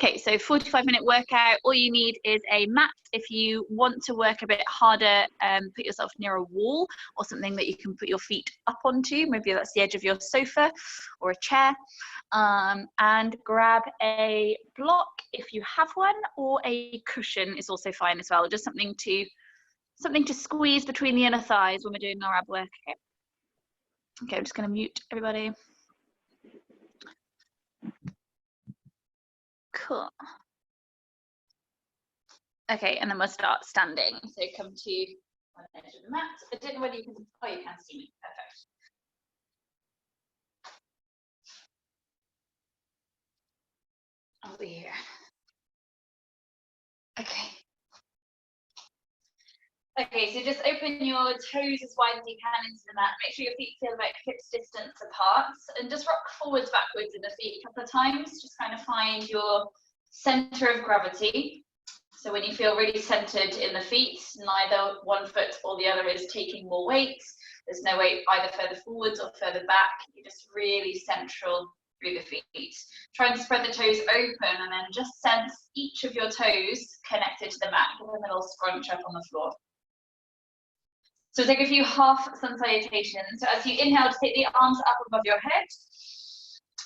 Okay, so 45-minute workout. All you need is a mat. If you want to work a bit harder, put yourself near a wall or something that you can put your feet up onto. Maybe that's the edge of your sofa or a chair. And grab a block if you have one, or a cushion is also fine as well. Just something to squeeze between the inner thighs when we're doing our ab work. Okay, I'm just going to mute everybody. Cool. Okay, and then we'll start standing. So come to one edge of the mat. I don't know whether you can, oh, you can see me, perfect. Over here. Okay. Okay, so just open your toes as wide as you can into the mat. Make sure your feet feel about hips distance apart, and just rock forwards, backwards in the feet a couple of times. Just kind of find your center of gravity. So when you feel really centered in the feet, neither one foot or the other is taking more weight. There's no weight either further forwards or further back. You're just really central through the feet. Try and spread the toes open, and then just sense each of your toes connected to the mat. Give them a little scrunch up on the floor. So take a few half sun salutations. So as you inhale, just take the arms up above your head.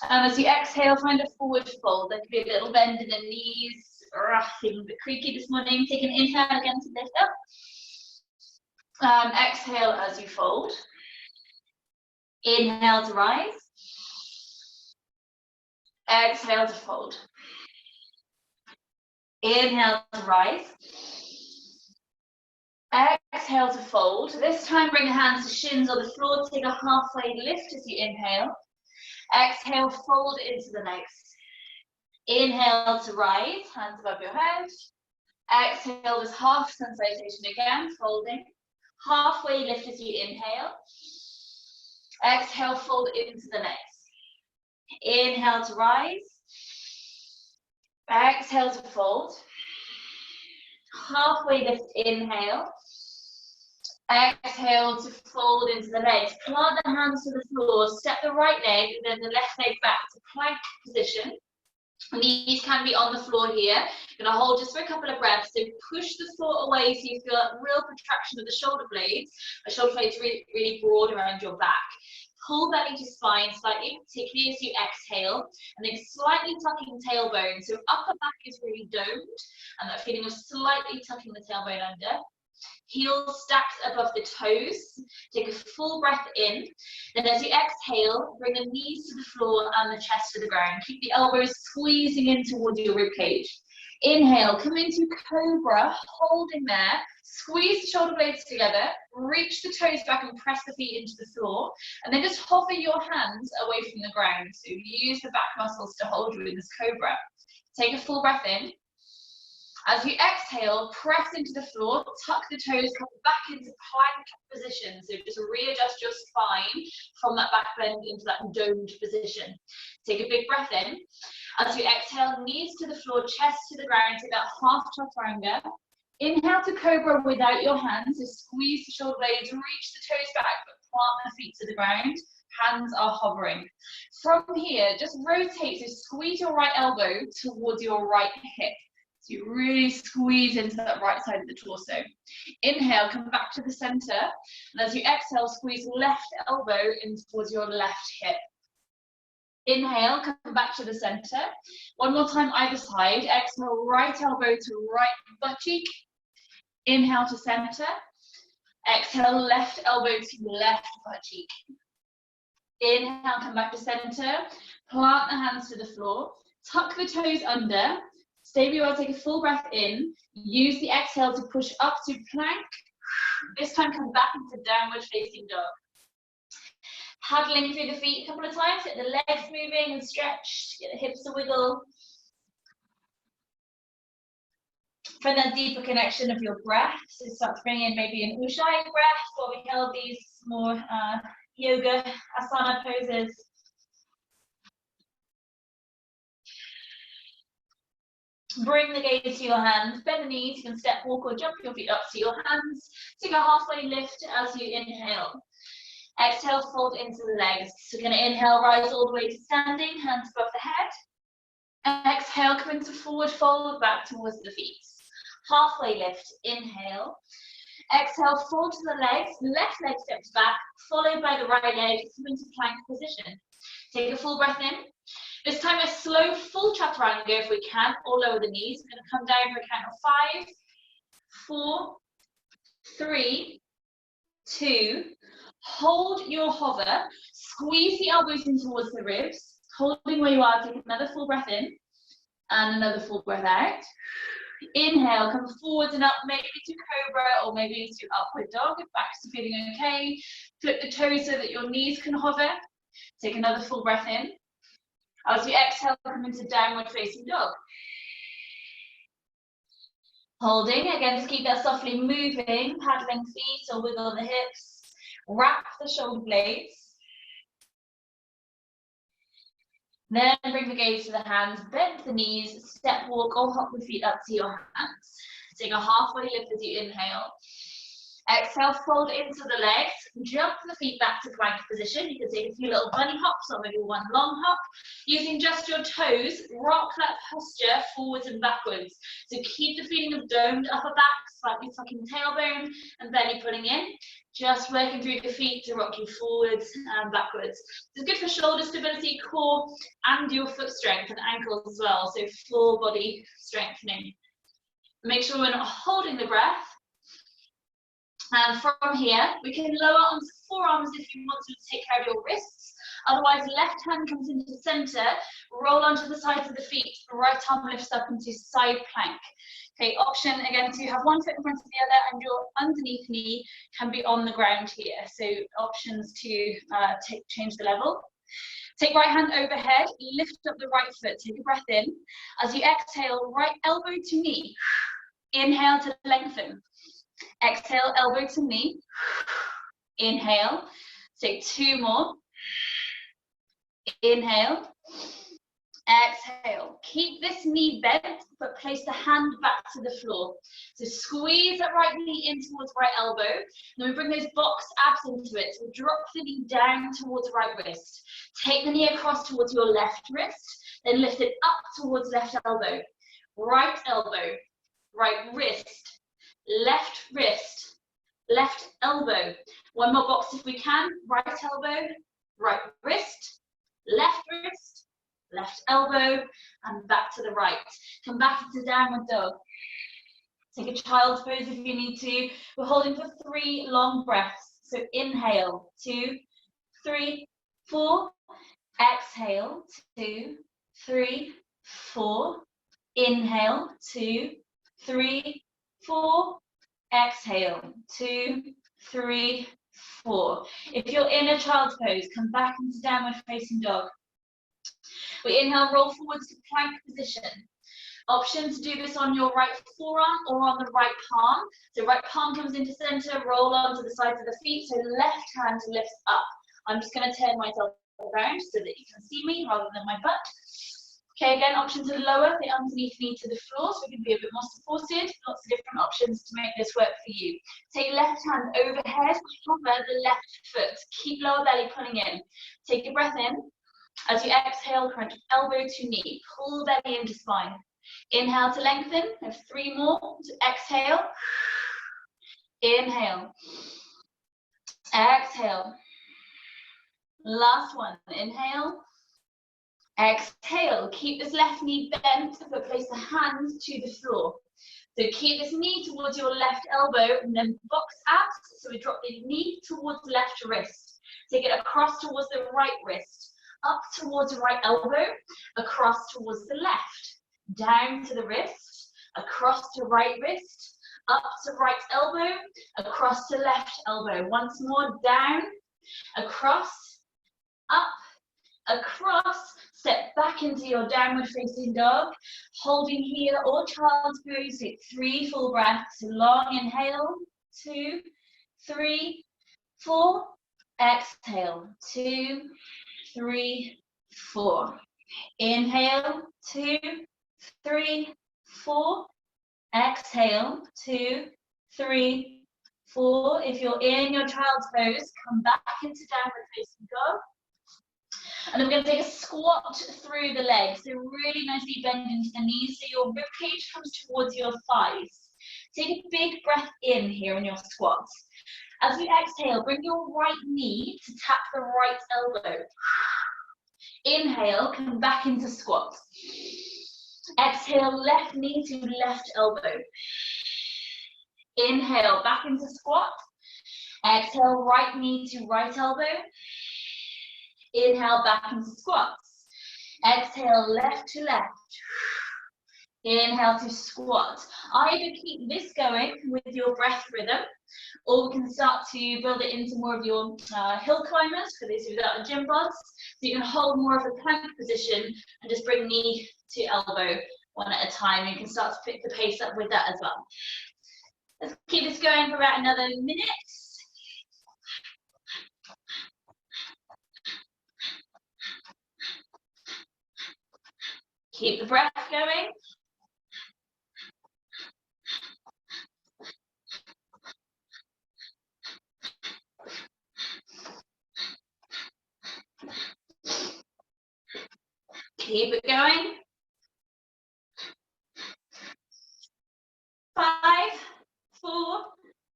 And as you exhale, find a forward fold. There could be a little bend in the knees. Feeling a bit creaky this morning. Take an inhale again to lift up. Exhale as you fold. Inhale to rise. Exhale to fold. Inhale to rise. Exhale to fold. This time bring the hands to shins or the floor. Take a halfway lift as you inhale. Exhale, fold into the legs. Inhale to rise, hands above your head. Exhale, this half sun salutation again, folding. Halfway lift as you inhale. Exhale, fold into the legs. Inhale to rise. Exhale to fold. Halfway lift, inhale. Exhale to fold into the legs. Plant the hands to the floor. Step the right leg and then the left leg back to plank position. Knees can be on the floor here. You're gonna hold just for a couple of breaths. So push the floor away so you feel a real contraction of the shoulder blades. The shoulder blades really, really broad around your back. Pull belly to spine slightly, particularly as you exhale, and then slightly tucking tailbone. So upper back is really domed, and that feeling of slightly tucking the tailbone under. Heels stacked above the toes. Take a full breath in. Then as you exhale, bring the knees to the floor and the chest to the ground. Keep the elbows squeezing in towards your rib cage. Inhale, come into Cobra, holding there. Squeeze the shoulder blades together. Reach the toes back and press the feet into the floor. And then just hover your hands away from the ground. So use the back muscles to hold you in this Cobra. Take a full breath in. As you exhale, press into the floor, tuck the toes, come back into plank position. So just readjust your spine from that back bend into that domed position. Take a big breath in. As you exhale, knees to the floor, chest to the ground, take that half chaturanga. Inhale to Cobra without your hands. So squeeze the shoulder blades, reach the toes back, but plant the feet to the ground. Hands are hovering. From here, just rotate. So squeeze your right elbow towards your right hip. So you really squeeze into that right side of the torso. Inhale, come back to the center. And as you exhale, squeeze left elbow in towards your left hip. Inhale, come back to the center. One more time, either side. Exhale, right elbow to right butt cheek. Inhale to center. Exhale, left elbow to left butt cheek. Inhale, come back to center. Plant the hands to the floor. Tuck the toes under. Stay where you are, take a full breath in. Use the exhale to push up to plank. This time come back into downward facing dog. Paddling through the feet a couple of times, get the legs moving and stretched, get the hips to wiggle. Find that deeper connection of your breath. So start to bring in maybe an Ujjayi breath while we held these more yoga asana poses. Bring the gaze to your hands, bend the knees, you can step, walk or jump your feet up to your hands. Take a halfway lift as you inhale. Exhale, fold into the legs. So we're going to inhale, rise all the way to standing, hands above the head. Exhale. Exhale, come into forward fold, back towards the feet. Halfway lift, inhale. Exhale, fold to the legs, left leg steps back, followed by the right leg, come into plank position. Take a full breath in. This time a slow full chaturanga if we can, or lower the knees. We're going to come down for a count of 5, 4, 3, 2. Hold your hover, squeeze the elbows in towards the ribs. Holding where you are, take another full breath in and another full breath out. Inhale, come forwards and up, maybe to cobra or maybe to upward dog if back's feeling okay. Flip the toes so that your knees can hover. Take another full breath in. As you exhale, come into downward facing dog. Holding, again, to keep that softly moving, paddling feet or wiggle the hips. Wrap the shoulder blades. Then bring the gaze to the hands, bend the knees, step walk or hop the feet up to your hands. Take a halfway lift as you inhale. Exhale, fold into the legs, jump the feet back to plank position. You can take a few little bunny hops or maybe one long hop. Using just your toes, rock that posture forwards and backwards. So keep the feeling of domed upper back, slightly tucking tailbone and belly pulling in. Just working through the feet to rock you forwards and backwards. It's good for shoulder stability, core, and your foot strength and ankles as well. So full body strengthening. Make sure we're not holding the breath. And from here, we can lower onto forearms if you want to take care of your wrists. Otherwise, left hand comes into the center, roll onto the sides of the feet, right arm lifts up into side plank. Okay, option again to have one foot in front of the other and your underneath knee can be on the ground here. So options to change the level. Take right hand overhead, lift up the right foot, take a breath in. As you exhale, right elbow to knee. Inhale to lengthen. Exhale, elbow to knee. Inhale. Take 2 more. Inhale. Exhale. Keep this knee bent, but place the hand back to the floor. So squeeze that right knee in towards right elbow. Then we bring those box abs into it. So drop the knee down towards right wrist. Take the knee across towards your left wrist. Then lift it up towards left elbow. Right elbow. Right wrist. Left wrist. Left elbow. One more box if we can. Right elbow. Right wrist. Left wrist. Left elbow and back to the right. Come back into downward dog. Take a child's pose if you need to. We're holding for 3 long breaths. So inhale, 2, 3, 4. Exhale, 2, 3, 4. Inhale, 2, 3, 4. Exhale, 2, 3, 4. If you're in a child's pose, come back into downward facing dog. We inhale, roll forwards to plank position. Option to do this on your right forearm or on the right palm. So right palm comes into center, roll onto the sides of the feet, so left hand lifts up. I'm just going to turn myself around so that you can see me rather than my butt. Okay, again, option to lower the underneath knee to the floor so we can be a bit more supported. Lots of different options to make this work for you. Take left hand overhead, hover the left foot. Keep lower belly pulling in. Take a breath in. As you exhale, crunch elbow to knee. Pull belly into spine. Inhale to lengthen. Have 3 more. To exhale. Inhale. Exhale. Last one. Inhale. Exhale. Keep this left knee bent, but place the hands to the floor. So keep this knee towards your left elbow and then box abs. So we drop the knee towards the left wrist. Take it across towards the right wrist. Up towards the right elbow, across towards the left, down to the wrist, across to right wrist, up to right elbow, across to left elbow. Once more, down, across, up, across, step back into your downward facing dog, holding here or child's pose. Take 3 full breaths, long inhale, 2, 3, 4, exhale, 2, 3, 4. Inhale, 2, 3, 4. Exhale, 2, 3, 4. If you're in your child's pose, come back into downward facing dog. And then we're going to take a squat through the legs. So really nicely bend into the knees so your rib cage comes towards your thighs. Take a big breath in here in your squat. As we exhale, bring your right knee to tap the right elbow. Inhale, come back into squat. Exhale, left knee to left elbow. Inhale, back into squat. Exhale, right knee to right elbow. Inhale, back into squats. Exhale, left to left. Inhale to squat. Either keep this going with your breath rhythm, or we can start to build it into more of your hill climbers, for those without a gym bods. So you can hold more of a plank position and just bring knee to elbow one at a time. You can start to pick the pace up with that as well. Let's keep this going for about another minute. Keep the breath going. Keep it going. 5, 4,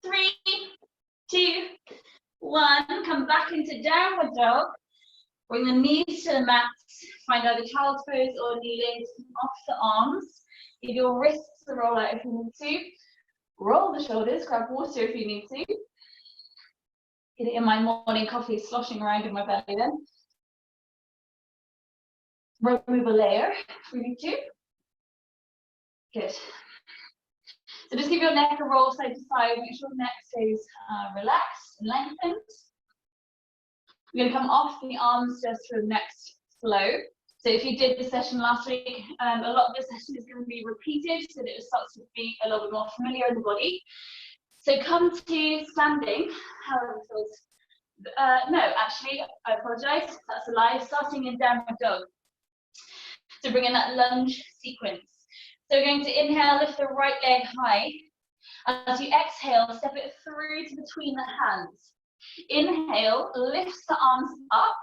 3, 2, 1. Come back into downward dog. Bring the knees to the mat. Find either child's pose or kneeling off the arms. Give your wrists a roll out if you need to. Roll the shoulders, grab water if you need to. Get it in my morning coffee sloshing around in my belly then. Remove a layer if we need to. Good. So just give your neck a roll side to side. Make sure the neck stays relaxed and lengthened. We're going to come off the arms just for the next flow. So if you did the session last week, a lot of the session is going to be repeated so that it starts to be a little bit more familiar in the body. So come to standing. However it feels. No, actually, I apologise. That's a lie. Starting in downward dog. So bring in that lunge sequence. So we're going to inhale, lift the right leg high. As you exhale, step it through to between the hands. Inhale, lift the arms up.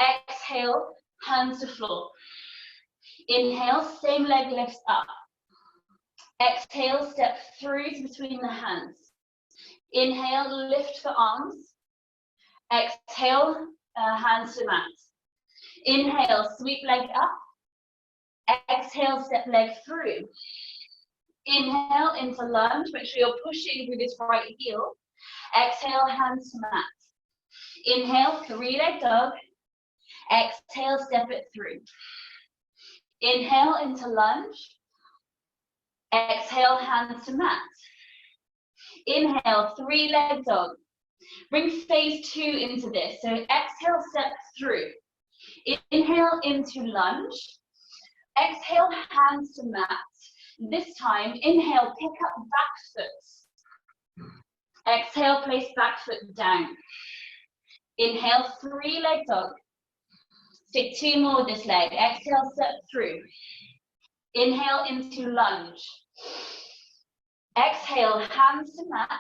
Exhale, hands to floor. Inhale, same leg lifts up. Exhale, step through to between the hands. Inhale, lift the arms. Exhale, hands to mat. Inhale, sweep leg up. Exhale, step leg through. Inhale into lunge. Make sure you're pushing through this right heel. Exhale, hands to mat. Inhale, 3-leg dog. Exhale, step it through. Inhale into lunge. Exhale, hands to mat. Inhale, 3-leg dog. Bring phase 2 into this. So exhale, step through. Inhale into lunge. Exhale, hands to mat. This time, inhale, pick up back foot. Exhale, place back foot down. Inhale, 3-leg dog. Stick 2 more with this leg. Exhale, step through. Inhale into lunge. Exhale, hands to mat.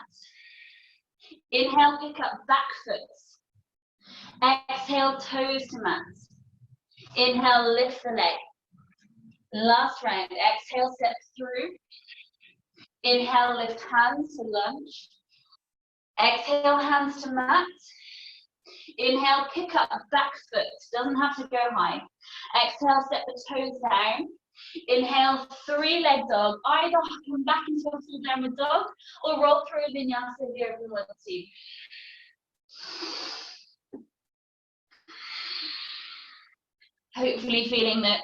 Inhale, pick up back foot. Exhale, toes to mat. Inhale, lift the leg. Last round. Exhale, step through. Inhale, lift hands to lunge. Exhale, hands to mat. Inhale, pick up back foot. Doesn't have to go high. Exhale, step the toes down. Inhale, 3-leg dog. Either come back into a full downward dog or roll through a vinyasa if you want to. Hopefully feeling that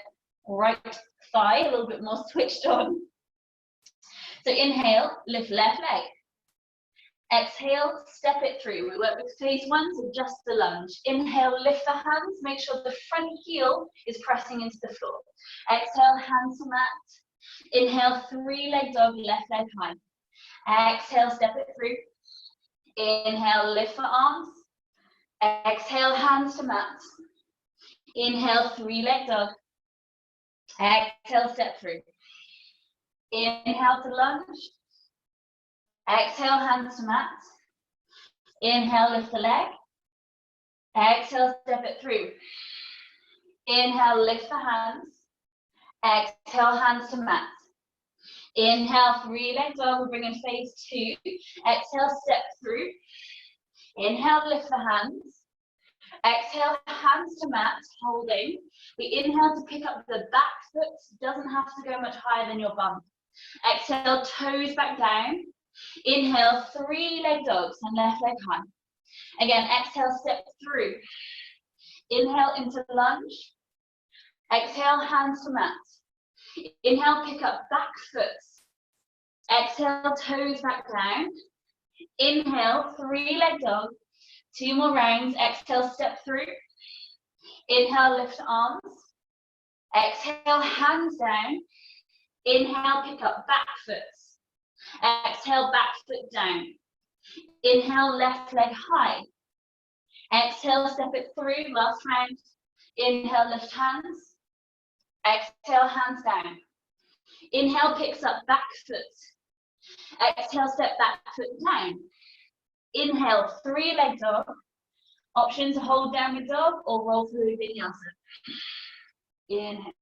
right thigh a little bit more switched on. So inhale, lift left leg. Exhale, step it through. We work with phase 1, so just the lunge. Inhale, lift the hands. Make sure the front heel is pressing into the floor. Exhale, hands to mat. Inhale, 3-leg dog, left leg high. Exhale, step it through. Inhale, lift the arms. Exhale, hands to mat. Inhale, 3-leg dog. Exhale, step through. Inhale to lunge. Exhale, hands to mat. Inhale, lift the leg. Exhale, step it through. Inhale, lift the hands. Exhale, hands to mat. Inhale, 3-leg dog. We're bringing phase 2. Exhale, step through. Inhale, lift the hands. Exhale, hands to mat, holding. We inhale to pick up the back foot. Doesn't have to go much higher than your bum. Exhale, toes back down. Inhale, 3-leg dogs and left leg high. Again, exhale, step through. Inhale into lunge. Exhale, hands to mat. Inhale, pick up back foot. Exhale, toes back down. Inhale, 3-leg dog. 2 more rounds. Exhale, step through. Inhale, lift arms. Exhale, hands down. Inhale, pick up back foot. Exhale, back foot down. Inhale, left leg high. Exhale, step it through. Last round. Inhale, lift hands. Exhale, hands down. Inhale, picks up back foot. Exhale, step back foot down. Inhale, 3-leg dog. Option to hold downward dog or roll through vinyasa. Inhale.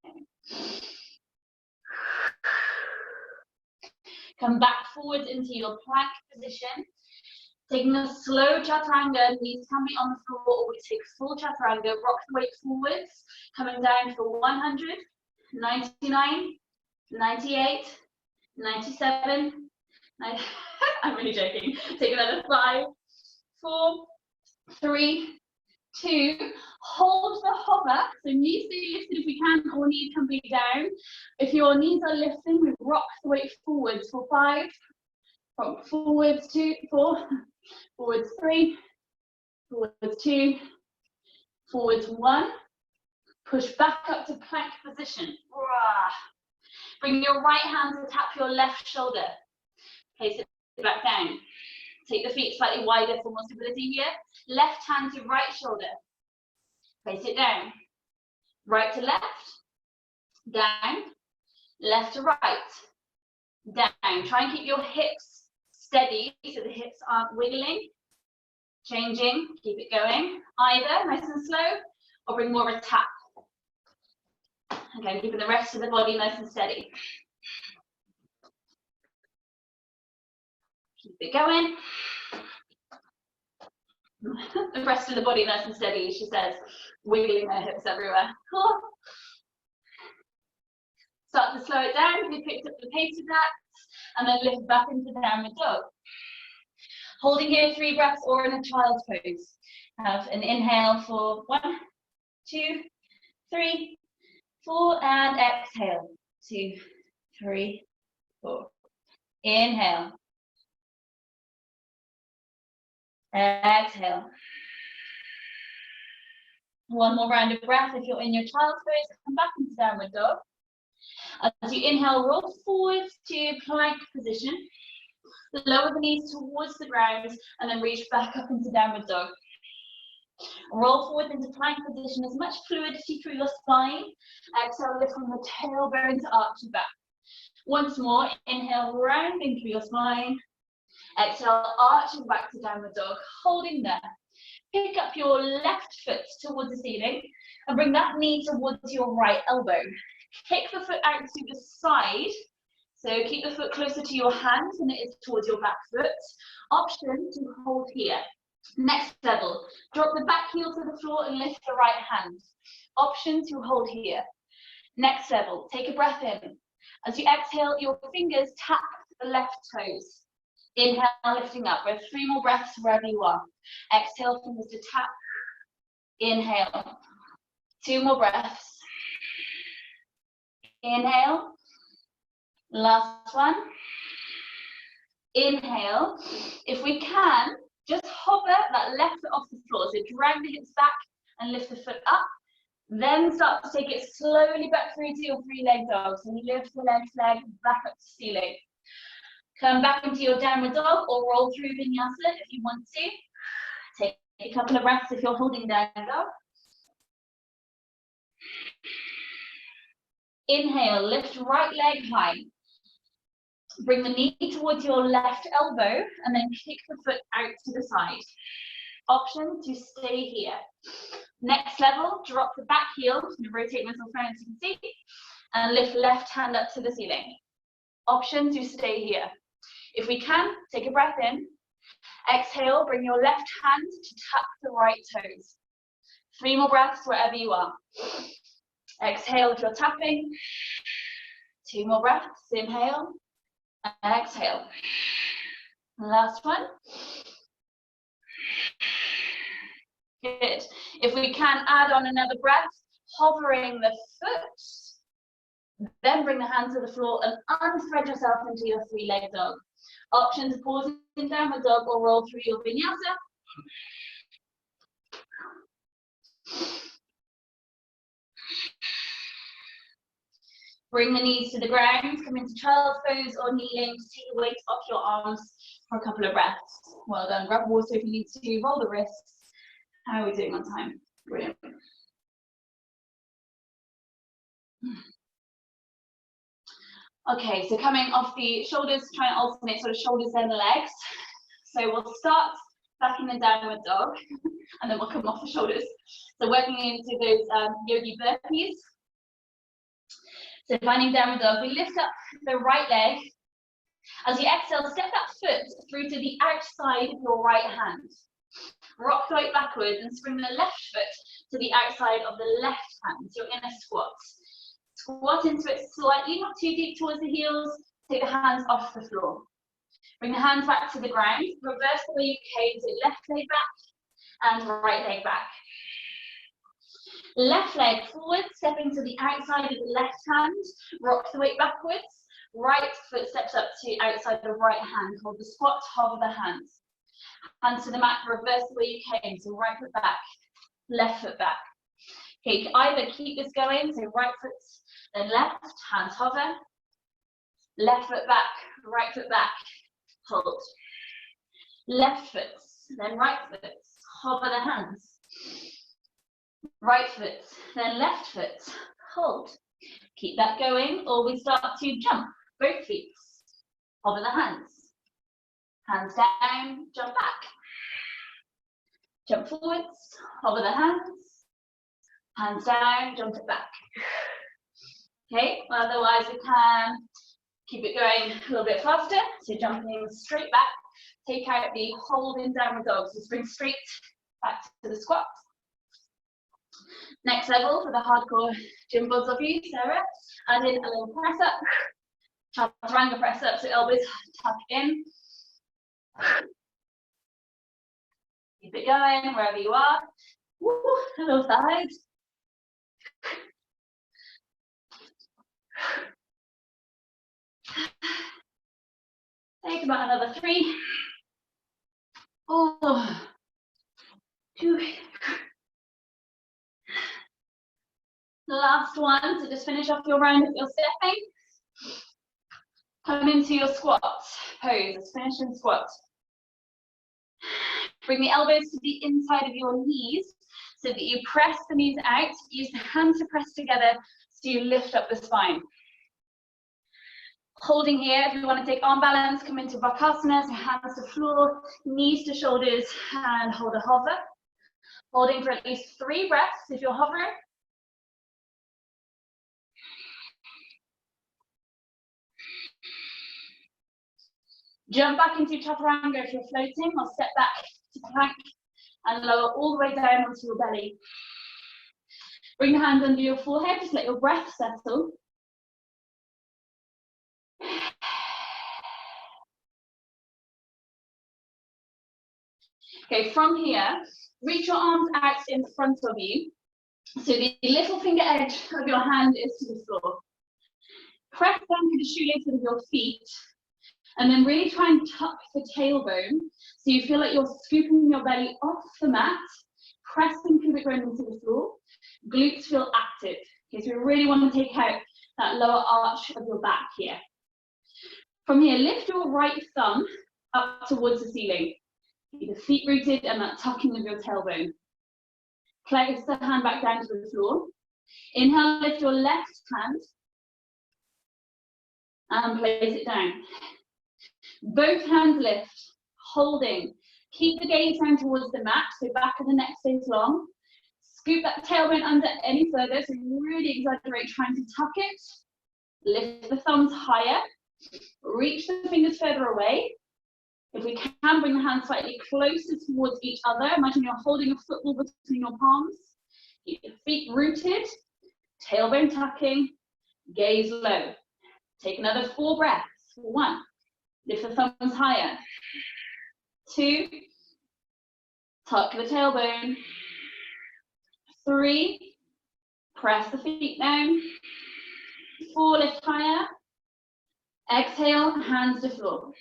Come back forwards into your plank position. Taking a slow chaturanga, knees can be on the floor, or we take full chaturanga, rock the weight forwards, coming down for 100, 99, 98, 97, I'm really joking. Take another 5, 4, 3, 2, hold the hover. So knees stay lifted if we can, or knees can be down. If your knees are lifting, we rock the weight forwards for 5, from forwards 2, 4, forwards 3, forwards 2, forwards 1. Push back up to plank position. Bring your right hand to tap your left shoulder. Place it back down. Take the feet slightly wider for more stability here. Left hand to right shoulder. Place it down. Right to left. Down. Left to right. Down. Try and keep your hips steady so the hips aren't wiggling. Changing. Keep it going. Either nice and slow or bring more of a tap. Okay, keeping the rest of the body nice and steady. Keep it going. The rest of the body nice and steady, she says, wiggling her hips everywhere. Cool. Start to slow it down if you picked up the pace of that, and then lift back into downward dog. Holding here 3 breaths or in a child's pose. Have an inhale for 1, 2, 3, 4, and exhale. 2, 3, 4. Inhale. Exhale. 1 more round of breath. If you're in your child's pose, come back into downward dog. As you inhale, roll forwards to plank position. Lower the knees towards the ground and then reach back up into downward dog. Roll forward into plank position, as much fluidity through your spine. Exhale, lift from the tailbone to arch your back. Once more, inhale, rounding through your spine. Exhale, arching back to downward dog, holding there. Pick up your left foot towards the ceiling and bring that knee towards your right elbow. Kick the foot out to the side. So keep the foot closer to your hand than it is towards your back foot. Option to hold here. Next level, drop the back heel to the floor and lift the right hand. Option to hold here. Next level, take a breath in. As you exhale, your fingers tap the left toes. Inhale, lifting up. We have 3 more breaths wherever you are. Exhale, fingers to tap. Inhale. 2 more breaths. Inhale. Last one. Inhale. If we can, just hover that left foot off the floor. So drag the hips back and lift the foot up. Then start to take it slowly back through to your 3-leg dog. So you lift the left leg back up to ceiling. Come back into your downward dog or roll through vinyasa if you want to. Take a couple of breaths if you're holding down dog. Inhale, lift right leg high. Bring the knee towards your left elbow and then kick the foot out to the side. Option to stay here. Next level, drop the back heel, rotate myself around so you can see, and lift left hand up to the ceiling. Option to stay here. If we can, take a breath in. Exhale, bring your left hand to tap the right toes. 3 more breaths wherever you are. Exhale if you're tapping. 2 more breaths, inhale, and exhale. Last one. Good. If we can add on another breath, hovering the foot, then bring the hand to the floor and unthread yourself into your 3-leg dog. Option to pause in downward dog or roll through your vinyasa. Bring the knees to the ground, come into child's pose or kneeling to take the weight off your arms for a couple of breaths. Well done. Grab water if you need to, roll the wrists. How are we doing on time? Brilliant. Okay, so coming off the shoulders, try and alternate sort of shoulders and the legs. So we'll start back in the downward dog, and then we'll come off the shoulders. So working into those yogi burpees. So finding downward dog, we lift up the right leg. As you exhale, step that foot through to the outside of your right hand. Rock the weight backwards and spring the left foot to the outside of the left hand. So you're in a squat. Squat into it slightly, not too deep towards the heels. Take the hands off the floor. Bring the hands back to the ground. Reverse the way you came. So left leg back and right leg back. Left leg forward, stepping to the outside of the left hand. Rock the weight backwards. Right foot steps up to outside the right hand. Hold the squat, hover the hands. Hands to the mat, reverse the way you came. So right foot back, left foot back. Okay, either keep this going, so right foot, then left, hands hover. Left foot back, right foot back, hold. Left foot, then right foot, hover the hands. Right foot, then left foot, hold. Keep that going, or we start to jump, both feet. Hover the hands. Hands down, jump back. Jump forwards, hover the hands. Hands down, jump it back. Okay, otherwise we can keep it going a little bit faster. So jumping straight back, take out the hold in downward dog. So spring straight back to the squat. Next level for the hardcore gym buds of you, Sarah, add in a little press up. Chaturanga press up, so elbows tuck in. Keep it going wherever you are. Woo, hello thighs. Take about another 3. Oh, 2. Last one, so just finish off your round of your stepping. Come into your squat pose, let's finish in squat. Bring the elbows to the inside of your knees so that you press the knees out. Use the hands to press together so you lift up the spine. Holding here, if you want to take arm balance, come into Bakasana, so hands to floor, knees to shoulders, and hold a hover. Holding for at least 3 breaths if you're hovering. Jump back into Chaturanga if you're floating, or step back to plank and lower all the way down onto your belly. Bring the hands under your forehead, just let your breath settle. Okay, from here, reach your arms out in front of you. So the little finger edge of your hand is to the floor. Press down to the shoelaces of your feet, and then really try and tuck the tailbone so you feel like you're scooping your belly off the mat, pressing pubic bone into the floor. Glutes feel active. Okay, so we really want to take out that lower arch of your back here. From here, lift your right thumb up towards the ceiling. Keep the feet rooted and that tucking of your tailbone. Place the hand back down to the floor. Inhale, lift your left hand and place it down. Both hands lift, holding. Keep the gaze down towards the mat, so back of the neck stays long. Scoop that tailbone under any further, so really exaggerate trying to tuck it. Lift the thumbs higher. Reach the fingers further away. If we can, bring the hands slightly closer towards each other. Imagine you're holding a football between your palms. Keep your feet rooted. Tailbone tucking. Gaze low. Take another 4 breaths. 1. Lift the thumbs higher. 2. Tuck the tailbone. 3. Press the feet down. 4. Lift higher. Exhale, hands to floor.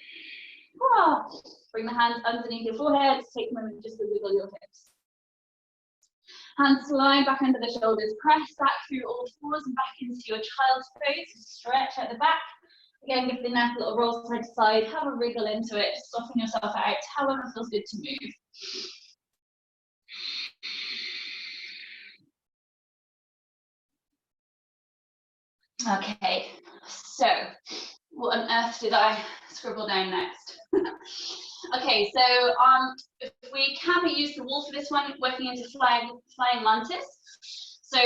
Bring the hands underneath your forehead. Take a moment just to wiggle your hips. Hands slide back under the shoulders. Press back through all fours and back into your child's pose. Stretch at the back. Again, give the neck a little roll side to side. Have a wriggle into it. Soften yourself out. However feels good to move. Okay, so what on earth did I scribble down next? Okay, so if we can, we use the wall for this one, working into flying mantis. So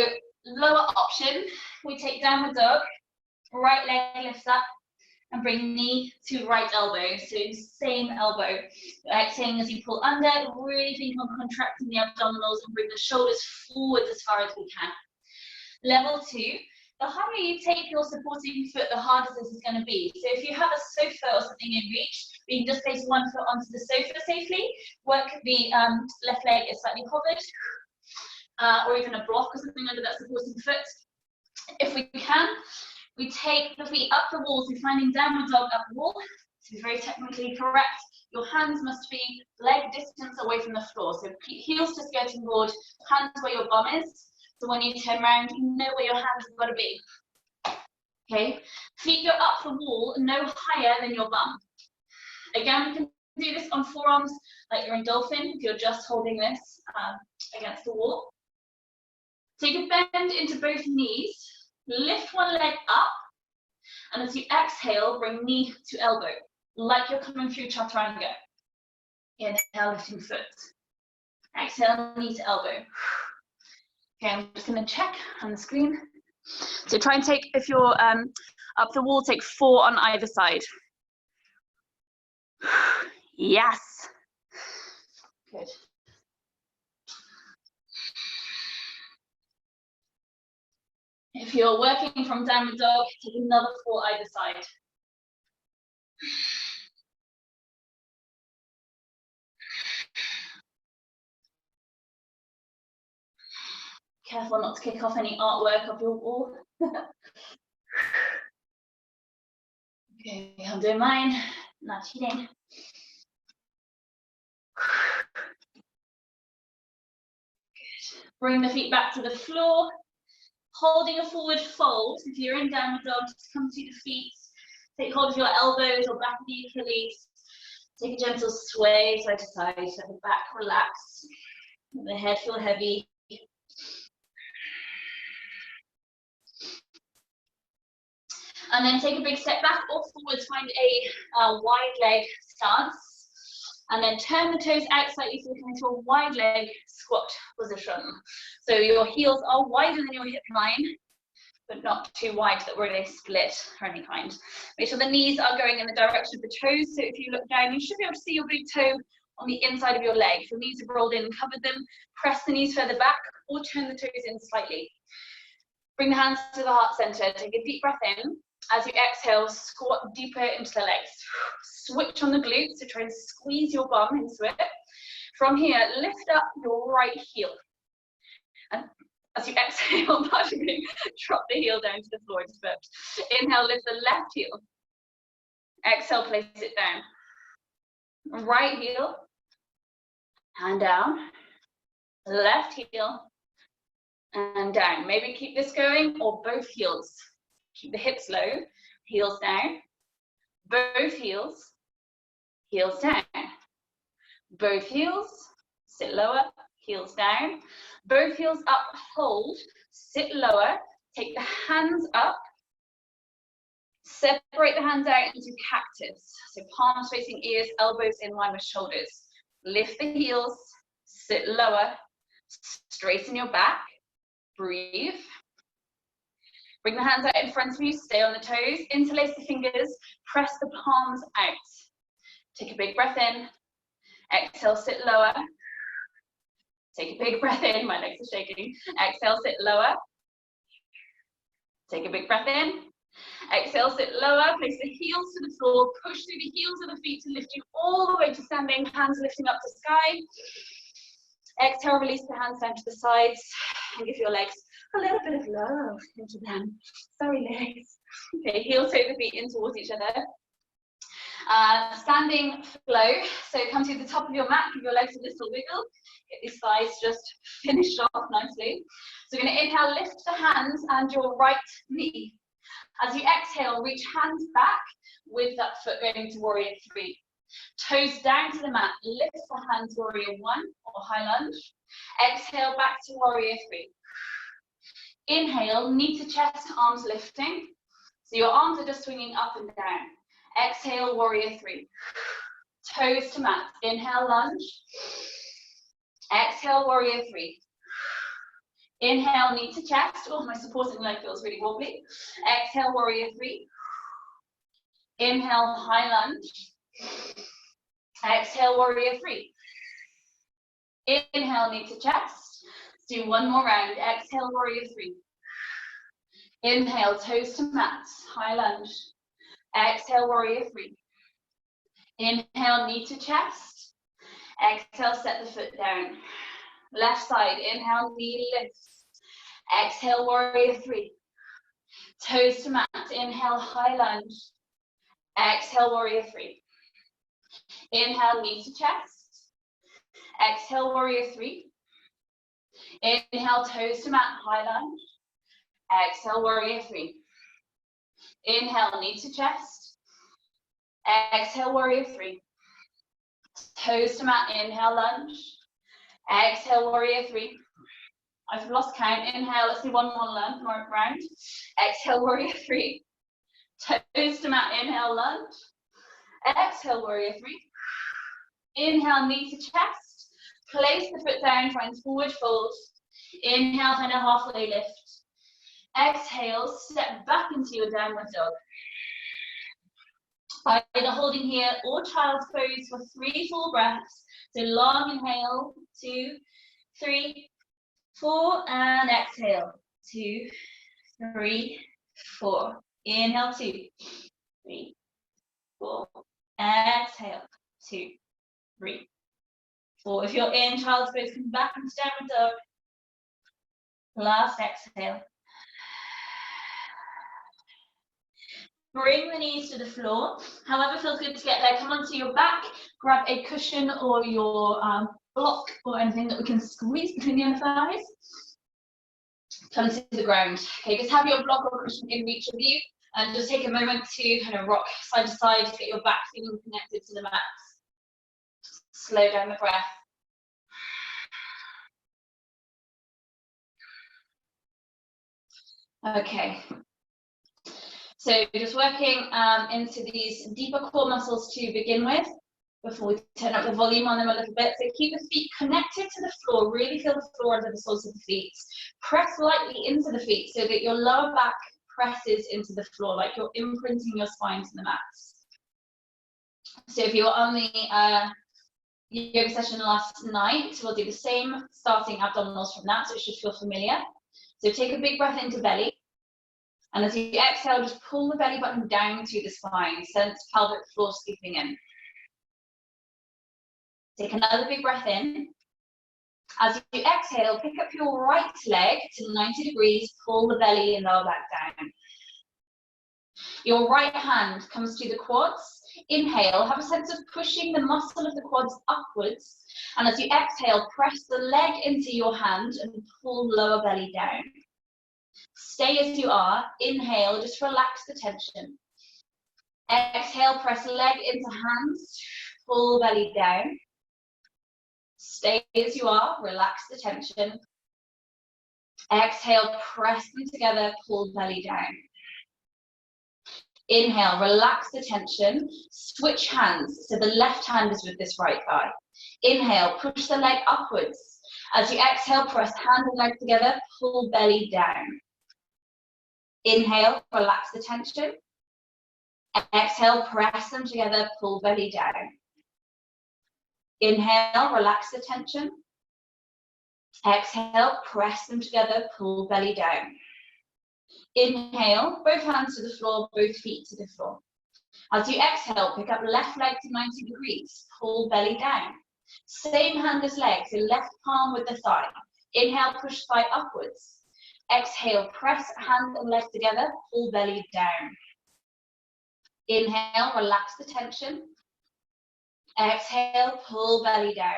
lower option, we take downward dog, right leg lifts up, and bring knee to right elbow. So same elbow. Exhaling as you pull under, really think on contracting the abdominals and bring the shoulders forwards as far as we can. Level 2. The higher you take your supporting foot, the harder this is going to be. So if you have a sofa or something in reach, you can just place one foot onto the sofa safely. Work the left leg is slightly covered, or even a block or something under that supporting foot. If we can, we take the feet up the wall, so finding downward dog up the wall. To be very technically correct, your hands must be leg distance away from the floor. So keep heels to skirting board, hands where your bum is. So when you turn around, you know where your hands have got to be. Okay, feet go up the wall, no higher than your bum. Again, we can do this on forearms like you're in dolphin, if you're just holding this against the wall. Take a bend into both knees, lift one leg up, and as you exhale, bring knee to elbow, like you're coming through chaturanga. Inhale, lifting foot. Exhale, knee to elbow. Okay, I'm just going to check on the screen. So try and take, if you're up the wall, take 4 on either side. Yes. Good. If you're working from downward dog, take another 4 either side. Careful not to kick off any artwork of your wall. Okay, I'm doing mine, not cheating. Good. Bring the feet back to the floor, holding a forward fold. If you're in downward dog, just come to the feet. Take hold of your elbows or back of the Achilles. Take a gentle sway side to side, let the back relax. Let the head feel heavy. And then take a big step back or forwards, find a wide leg stance. And then turn the toes out slightly so we come into a wide leg squat position. So your heels are wider than your hip line, but not too wide that we're going to split or any kind. Make sure the knees are going in the direction of the toes. So if you look down, you should be able to see your big toe on the inside of your leg. If your knees have rolled in and covered them, press the knees further back or turn the toes in slightly. Bring the hands to the heart center. Take a deep breath in. As you exhale, squat deeper into the legs. Switch on the glutes, so try and squeeze your bum into it. From here, lift up your right heel. And as you exhale, drop the heel down to the floor. Just burped. Inhale, lift the left heel. Exhale, place it down. Right heel, and down. Left heel, and down. Maybe keep this going, or both heels. Keep the hips low, heels down. Both heels, heels down. Both heels, sit lower, heels down. Both heels up, hold, sit lower. Take the hands up. Separate the hands out into cactus. So palms facing ears, elbows in line with shoulders. Lift the heels, sit lower, straighten your back, breathe. Bring the hands out in front of you, stay on the toes, interlace the fingers, press the palms out. Take a big breath in, exhale, sit lower. Take a big breath in, my legs are shaking. Exhale, sit lower. Take a big breath in. Exhale, sit lower, place the heels to the floor, push through the heels of the feet to lift you all the way to standing, hands lifting up to sky. Exhale, release the hands down to the sides and give your legs a little bit of love into them. Sorry, legs. Okay, heels over feet in towards each other. Standing flow, so come to the top of your mat, give your legs a little wiggle, get these thighs just finished off nicely. So we're going to inhale, lift the hands and your right knee. As you exhale, reach hands back with that foot going to warrior 3. Toes down to the mat, lift the hands, warrior 1 or high lunge. Exhale, back to warrior 3. Inhale, knee to chest, arms lifting. So your arms are just swinging up and down. Exhale, warrior 3. Toes to mat. Inhale, lunge. Exhale, warrior 3. Inhale, knee to chest. Oh, my supporting leg feels really wobbly. Exhale, warrior 3. Inhale, high lunge. Exhale, warrior 3. Inhale, knee to chest. Let's do one more round. Exhale, warrior 3. Inhale, toes to mat. High lunge. Exhale, warrior 3. Inhale, knee to chest. Exhale, set the foot down. Left side, inhale, knee lifts. Exhale, warrior 3. Toes to mat, inhale, high lunge. Exhale, warrior 3. Inhale, knee to chest. Exhale, warrior 3. Inhale, toes to mat, high lunge. Exhale, warrior 3. Inhale, knee to chest. Exhale, warrior 3. Toes to mat, inhale, lunge. Exhale, warrior 3. I've lost count. Inhale, let's do one more round. Exhale, warrior 3. Toes to mat, inhale, lunge. Exhale, warrior 3. Inhale, knee to chest. Place the foot down, find forward fold. Inhale, find a halfway lift. Exhale, step back into your downward dog. Either holding here or child's pose for 3 full breaths. So long inhale, 2, 3, 4, and exhale, 2, 3, 4. Inhale, 2, 3, 4. Exhale, 2, 3, 4. If you're in child's pose, come back into downward dog. Last exhale. Bring the knees to the floor. However feels good to get there. Come onto your back. Grab a cushion or your block or anything that we can squeeze between the inner thighs. Come to the ground. Okay, just have your block or cushion in reach of you, and just take a moment to kind of rock side to side to get your back feeling connected to the mat. Slow down the breath. Okay. So just working into these deeper core muscles to begin with, before we turn up the volume on them a little bit. So keep the feet connected to the floor, really feel the floor under the soles of the feet. Press lightly into the feet so that your lower back presses into the floor, like you're imprinting your spine to the mats. So if you were on the yoga session last night, we'll do the same starting abdominals from that, so it should feel familiar. So take a big breath into belly. And as you exhale, just pull the belly button down to the spine, sense pelvic floor scooping in. Take another big breath in. As you exhale, pick up your right leg to 90 degrees, pull the belly and lower back down. Your right hand comes to the quads. Inhale, have a sense of pushing the muscle of the quads upwards. And as you exhale, press the leg into your hand and pull lower belly down. Stay as you are. Inhale, just relax the tension. Exhale, press leg into hands, pull belly down. Stay as you are, relax the tension. Exhale, press them together, pull belly down. Inhale, relax the tension. Switch hands. So the left hand is with this right thigh. Inhale, push the leg upwards. As you exhale, press hand and leg together, pull belly down. Inhale, relax the tension. Exhale, press them together, pull belly down. Inhale, relax the tension. Exhale, press them together, pull belly down. Inhale, both hands to the floor, both feet to the floor. As you exhale, pick up left leg to 90 degrees, pull belly down. Same hand as leg, so left palm with the thigh. Inhale, push thigh upwards. Exhale, press hand and leg together, pull belly down. Inhale, relax the tension. Exhale, pull belly down.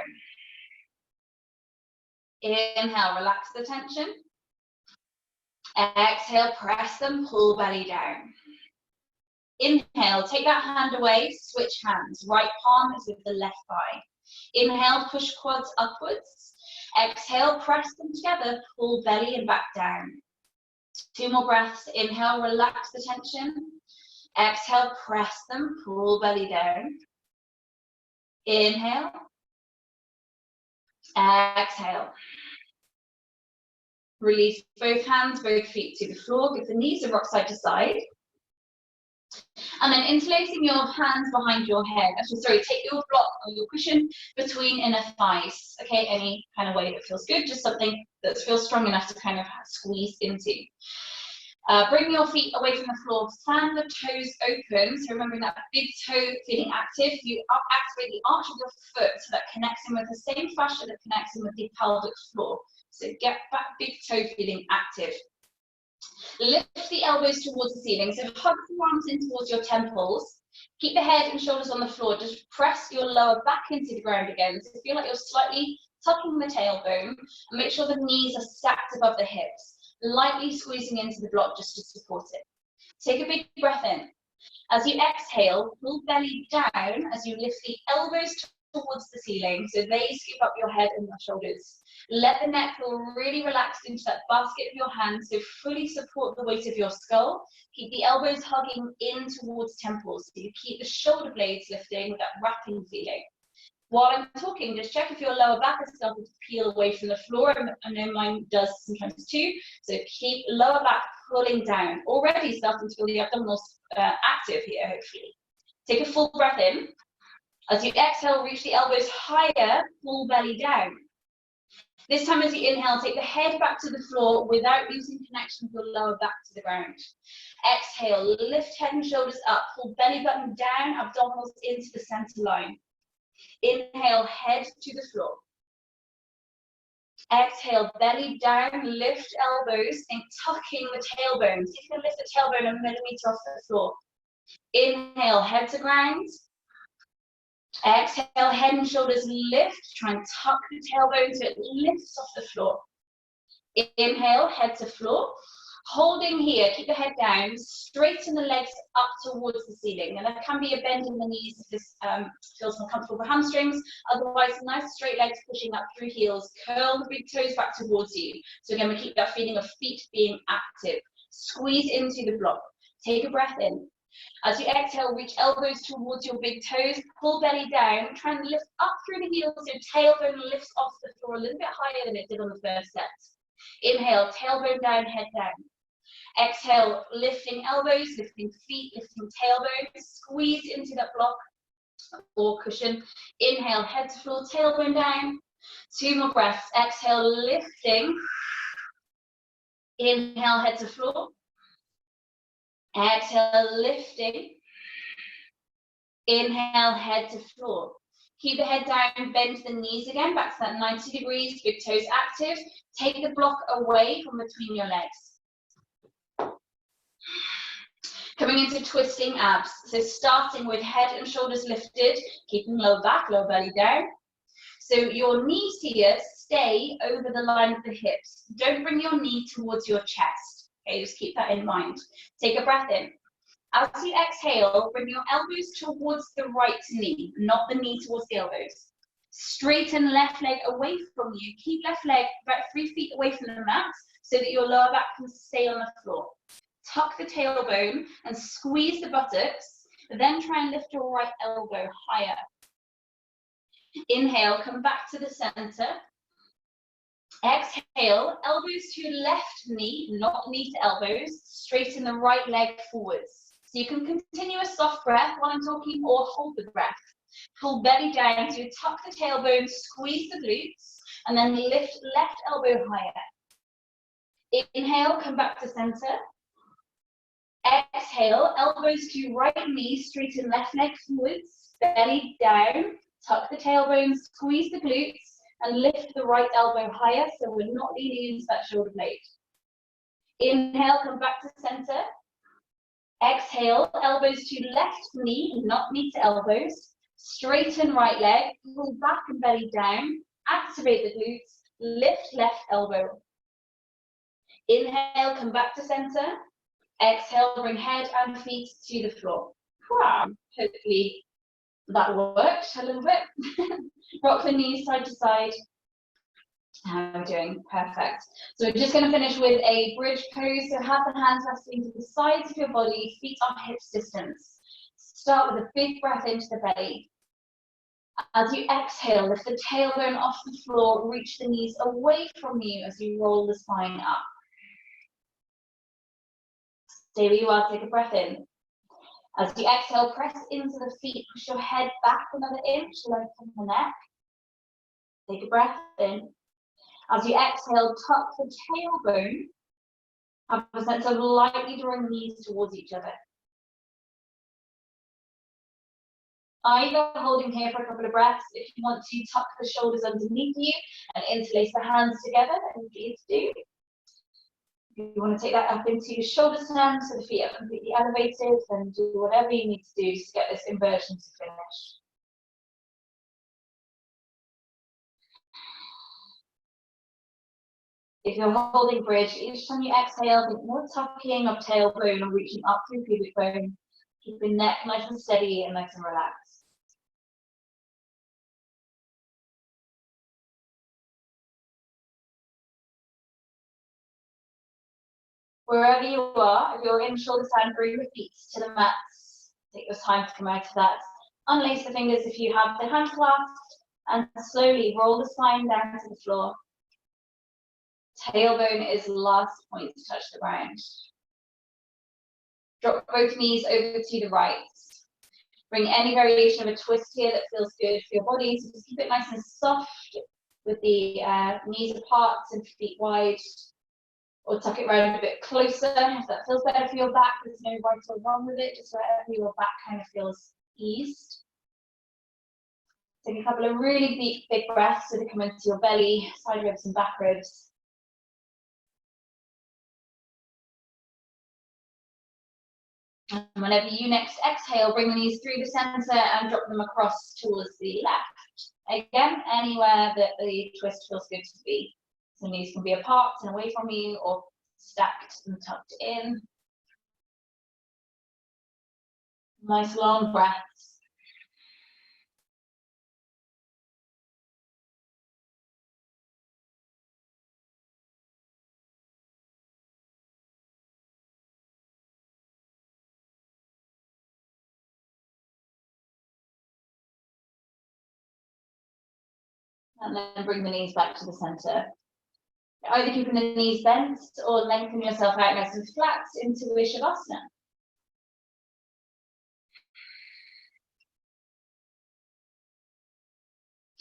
Inhale, relax the tension. Exhale, press them, pull belly down. Inhale, take that hand away, switch hands. Right palm is with the left thigh. Inhale, push quads upwards. Exhale, press them together, pull belly and back down. 2 more breaths. Inhale, relax the tension. Exhale, press them, pull belly down. Inhale. Exhale. Release both hands, both feet to the floor. Give the knees a rock side to side. And then interlacing your hands behind your head. Actually, sorry, take your block or your cushion between inner thighs. Okay, any kind of way that feels good, just something that feels strong enough to kind of squeeze into. Bring your feet away from the floor, fan the toes open. So remembering that big toe feeling active, you activate the arch of your foot so that connects in with the same fascia that connects in with the pelvic floor. So get that big toe feeling active. Lift the elbows towards the ceiling. So hug the arms in towards your temples. Keep the head and shoulders on the floor. Just press your lower back into the ground again. So feel like you're slightly tucking the tailbone. And make sure the knees are stacked above the hips. Lightly squeezing into the block just to support it. Take a big breath in. As you exhale, pull belly down as you lift the elbows towards the ceiling, so they scoop up your head and your shoulders. Let the neck feel really relaxed into that basket of your hands, so fully support the weight of your skull. Keep the elbows hugging in towards temples, so you keep the shoulder blades lifting with that wrapping feeling. While I'm talking, just check if your lower back has started to peel away from the floor. I know mine does sometimes too. So keep lower back pulling down. Already starting to feel the abdominals active here, hopefully. Take a full breath in. As you exhale, reach the elbows higher, pull belly down. This time as you inhale, take the head back to the floor without losing connection with your lower back to the ground. Exhale, lift head and shoulders up, pull belly button down, abdominals into the center line. Inhale, head to the floor. Exhale, belly down, lift elbows and tucking the tailbone. See if you can lift the tailbone a millimeter off the floor. Inhale, head to ground. Exhale, head and shoulders lift. Try and tuck the tailbone so it lifts off the floor. Inhale, head to floor. Holding here, keep the head down, straighten the legs up towards the ceiling. And there can be a bend in the knees if this feels more comfortable for hamstrings. Otherwise, nice straight legs pushing up through heels. Curl the big toes back towards you. So again, we keep that feeling of feet being active. Squeeze into the block. Take a breath in. As you exhale, reach elbows towards your big toes. Pull belly down. Try and lift up through the heels. So tailbone lifts off the floor a little bit higher than it did on the first set. Inhale, tailbone down, head down. Exhale, lifting elbows, lifting feet, lifting tailbone. Squeeze into that block or cushion. Inhale, head to floor, tailbone down. 2 more breaths. Exhale, lifting. Inhale, head to floor. Exhale, lifting. Inhale, head to floor. Keep the head down, bend the knees again, back to that 90 degrees, big toes active. Take the block away from between your legs. Coming into twisting abs. So starting with head and shoulders lifted, keeping lower back, lower belly down. So your knees here stay over the line of the hips. Don't bring your knee towards your chest. Okay, just keep that in mind. Take a breath in. As you exhale, bring your elbows towards the right knee, not the knee towards the elbows. Straighten left leg away from you. Keep left leg about 3 feet away from the mat so that your lower back can stay on the floor. tuck the tailbone and squeeze the buttocks, then try and lift your right elbow higher. Inhale, come back to the center. Exhale, elbows to left knee, not knee to elbows. Straighten the right leg forwards. So you can continue a soft breath while I'm talking, or hold the breath. Pull belly down, so you tuck the tailbone, squeeze the glutes, and then lift left elbow higher. Inhale, come back to center. Exhale, elbows to right knee, straighten left leg forwards, belly down, tuck the tailbone, squeeze the glutes, and lift the right elbow higher, so we're not leaning into that shoulder blade. Inhale, come back to center. Exhale, elbows to left knee, not knee to elbows. Straighten right leg, pull back and belly down, activate the glutes, lift left elbow. Inhale, come back to center. Exhale, bring head and feet to the floor. Hopefully that worked a little bit. Rock the knees side to side. How are we doing? Perfect. So we're just going to finish with a bridge pose. So have the hands resting to the sides of your body, feet on hips distance. Start with a big breath into the belly. As you exhale, lift the tailbone off the floor, reach the knees away from you as you roll the spine up. Stay where you are, take a breath in. As you exhale, press into the feet, push your head back another inch, lengthen the neck. Take a breath in. As you exhale, tuck the tailbone. Have a sense of lightly drawing the knees towards each other. Either holding here for a couple of breaths. If you want to, tuck the shoulders underneath you and interlace the hands together, then please do. If you want to take that up into your shoulder stand so the feet are completely elevated, then do whatever you need to do to get this inversion to finish. If you're holding bridge, each time you exhale, think more tucking of tailbone or reaching up through pubic bone. Keep your neck nice and steady and nice and relaxed. Wherever you are, if you're in shoulder stand, bring your feet to the mats. Take your time to come out of that. Unlace the fingers if you have the hand clasped, and slowly roll the spine down to the floor. Tailbone is the last point to touch the ground. Drop both knees over to the right. Bring any variation of a twist here that feels good for your body. So just keep it nice and soft with the knees apart and feet wide. Or tuck it round a bit closer if that feels better for your back. There's no right or wrong with it, just wherever your back kind of feels eased. Take a couple of really big breaths so they come into your belly, side ribs and back ribs. And whenever you next exhale, bring the knees through the center and drop them across towards the left. Again, anywhere that the twist feels good to be. So knees can be apart and away from you, or stacked and tucked in. Nice long breaths. And then bring the knees back to the center. Either keeping the knees bent or lengthen yourself out nice and flat into Shavasana.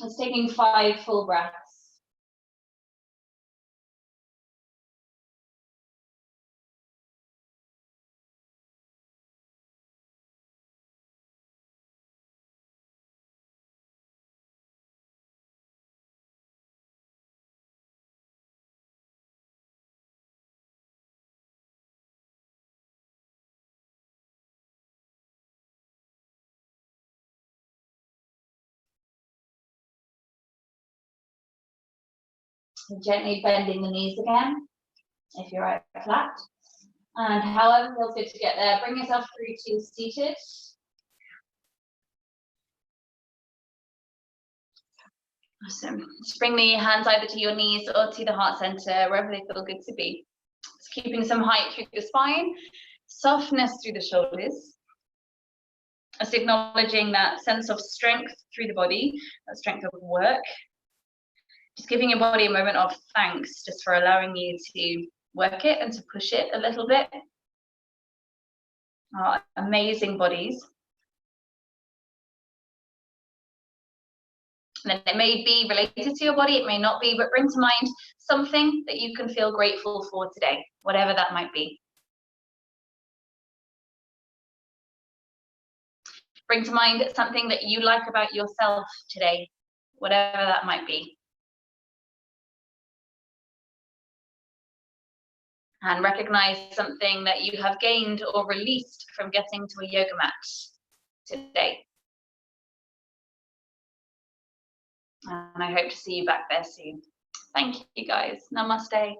Just taking 5 full breaths. Gently bending the knees again, if you're out flat. And however feels good to get there, bring yourself through to seated. Awesome. Just bring the hands either to your knees or to the heart center, wherever they feel good to be. keeping some height through the spine, softness through the shoulders. Just acknowledging that sense of strength through the body, that strength of work. Just giving your body a moment of thanks just for allowing you to work it and to push it a little bit. Our amazing bodies. And then it may be related to your body, it may not be, but bring to mind something that you can feel grateful for today, whatever that might be. Bring to mind something that you like about yourself today, whatever that might be. And recognize something that you have gained or released from getting to a yoga mat today. And I hope to see you back there soon. Thank you guys. Namaste.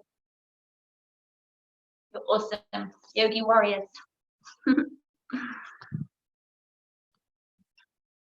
You're awesome. Yogi warriors.